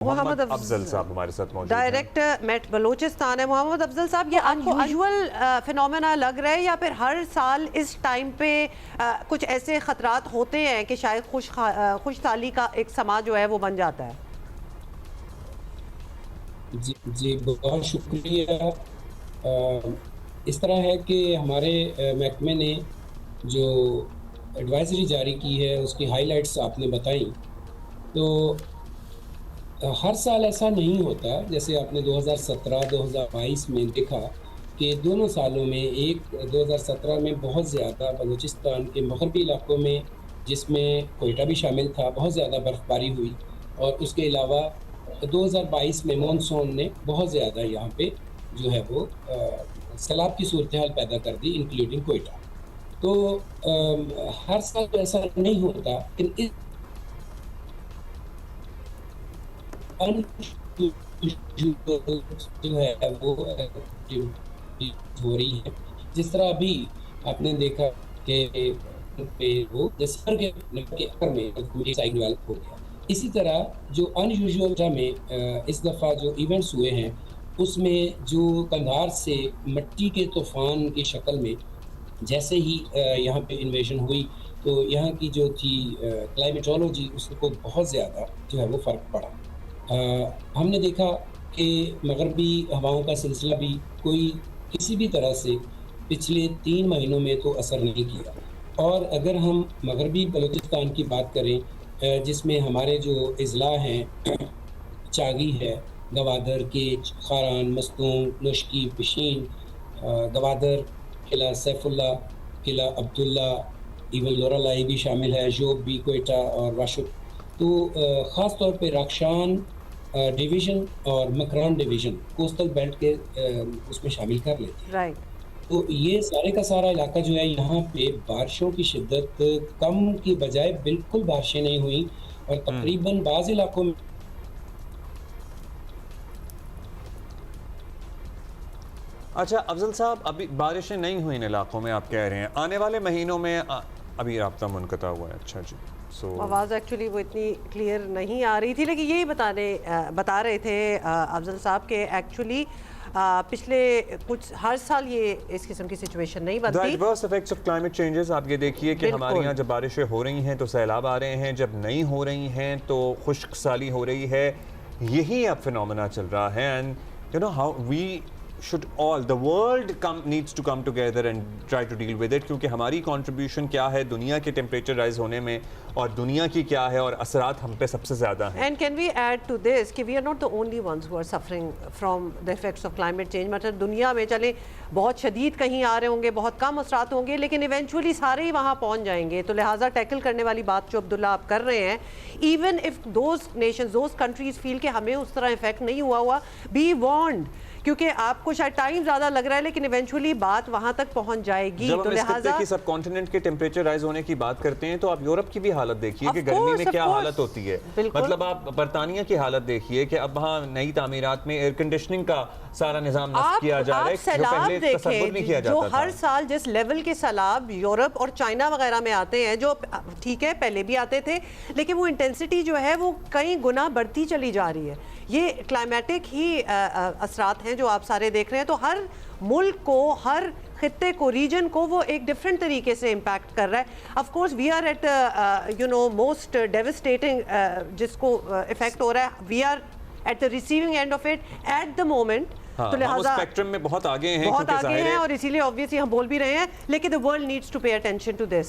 محمد افضل صاحب ہمارے ساتھ موجود ہیں۔ ڈائریکٹر میٹ بلوچستان ہے۔ محمد افضل صاحب، یہ انیوژول فینومینا لگ رہا ہے یا پھر ہر سال اس ٹائم پہ کچھ ایسے خطرات ہوتے ہیں کہ شاید خوش سالی کا ایک سما جو ہے وہ بن جاتا ہے؟ جی بہت شکریہ۔ اس طرح ہے کہ ہمارے محکمے نے جو ایڈوائزری جاری کی ہے اس کی ہائی لائٹس آپ نے بتائیں، تو ہر سال ایسا نہیں ہوتا جیسے آپ نے 2017-2022 میں دیکھا کہ دونوں سالوں میں 2017 میں بہت زیادہ بلوچستان کے مغربی علاقوں میں، جس میں کوئٹہ بھی شامل تھا، بہت زیادہ برف باری ہوئی، اور اس کے علاوہ 2022 میں مونسون نے بہت زیادہ یہاں پہ جو ہے وہ سیلاب کی صورتحال پیدا کر دی، انکلوڈنگ کوئٹہ۔ تو ہر سال ایسا نہیں ہوتا، لیکن جو ہے وہ ہو رہی ہے، جس طرح ابھی آپ نے دیکھا کہ وہ دسمبر کے آخر میں ڈیولپ ہو گیا۔ اسی طرح جو انیوژول میں اس دفعہ جو ایونٹس ہوئے ہیں، اس میں جو قندھار سے مٹی کے طوفان کی شکل میں جیسے ہی یہاں پہ انویژن ہوئی، تو یہاں کی جو تھی کلائمیٹولوجی، اس کو بہت زیادہ جو ہے وہ فرق پڑا۔ ہم نے دیکھا کہ مغربی ہواؤں کا سلسلہ بھی کوئی کسی بھی طرح سے پچھلے 3 مہینوں میں تو اثر نہیں کیا۔ اور اگر ہم مغربی بلوچستان کی بات کریں، جس میں ہمارے جو اضلاع ہیں، چاگی ہے، گوادر، کیچ، خاران، مستونگ، نوشکی، پشین، گوادر، قلعہ سیف اللہ، قلعہ عبداللہ، ایون لورا لائی بھی شامل ہے، جوب بھی، کوئٹہ اور راشد، تو خاص طور پہ راکشان ڈویژن اور مکران ڈویژن کوسٹل بیلٹ کے اس میں شامل کر لیتے ہیں۔ تو یہ سارے کا سارا علاقہ جو ہے، یہاں پہ بارشوں کی شدت کم کی بجائے بالکل بارشیں نہیں ہوئیں، اور تقریباً بعض علاقوں میں اچھا افضل صاحب، ابھی بارشیں نہیں ہوئی ان علاقوں میں، آپ کہہ رہے ہیں آنے والے مہینوں میں ابھی رابطہ منقطع ہوا ہے۔ اچھا جی، آواز ایکچولی وہ اتنی کلیئر نہیں آ رہی تھی، لیکن یہی بتا رہے تھے افضل صاحب کہ ایکچولی پچھلے کچھ ہر سال یہ اس قسم کی سچویشن نہیں بنتی۔ Adverse effects of climate changes, آپ یہ دیکھیے کہ ہمارے یہاں جب بارشیں ہو رہی ہیں تو سیلاب آ رہے ہیں، جب نہیں ہو رہی ہیں تو خشک سالی ہو رہی ہے، یہی اب فینومینا چل رہا ہے۔ And you know how we should all the world needs to come together and try to deal with it، کیونکہ ہماری کنٹریبیوشن کیا ہے دنیا کے ٹیمپریچر رائز ہونے میں، اور دنیا کی کیا ہے، اور اثرات ہم پہ سب سے زیادہ ہیں۔ And can we add to this کہ we are not the only ones who are suffering from the effects of climate change۔ مطلب دنیا میں چلیں بہت شدید کہیں آ رہے ہوں گے، بہت کم اثرات ہوں گے، لیکن ایونچولی سارے ہی وہاں پہنچ جائیں گے۔ تو لہٰذا ٹیکل کرنے والی بات جو عبداللہ آپ کر رہے ہیں، even if those nations, those countries feel کہ ہمیں اس طرح افیکٹ نہیں ہوا، be warned، کیونکہ آپ کو شاید ٹائم زیادہ لگ رہا ہے لیکن ایونچولی بات وہاں تک پہنچ جائے گی۔ جب ہم اس خطے کی سب کانٹیننٹ کے ٹیمپریچر رائز ہونے کی بات کرتے ہیں تو آپ یورپ کی بھی حالت دیکھیے کہ گرمی میں کیا حالت ہوتی ہے۔ مطلب آپ برطانیہ کی حالت دیکھیے کہ اب وہاں نئی تعمیرات میں ایئر کنڈیشننگ کا سارا نظام نصب کیا جا رہا ہے، جو پہلے تصور نہیں کیا جاتا تھا۔ جو ہر سال جس لیول کے سیلاب یورپ اور چائنا وغیرہ میں آتے ہیں، جو ٹھیک ہے پہلے بھی آتے تھے، لیکن وہ انٹینسٹی جو ہے وہ کئی گنا بڑھتی چلی جا رہی ہے۔ یہ کلائمیٹک ہی اثرات ہیں جو آپ سارے دیکھ رہے ہیں۔ تو ہر ملک کو، ہر خطے کو، ریجن کو وہ ایک ڈفرینٹ طریقے سے امپیکٹ کر رہا ہے۔ Of course we are at most devastating, جس کو افیکٹ ہو رہا ہے، we are at the receiving end of it at the moment. تو لہٰذا اسپیکٹرم میں بہت آگے ہیں، اور اسی لیے obviously ہم بول بھی رہے ہیں، لیکن the world needs to pay attention to this۔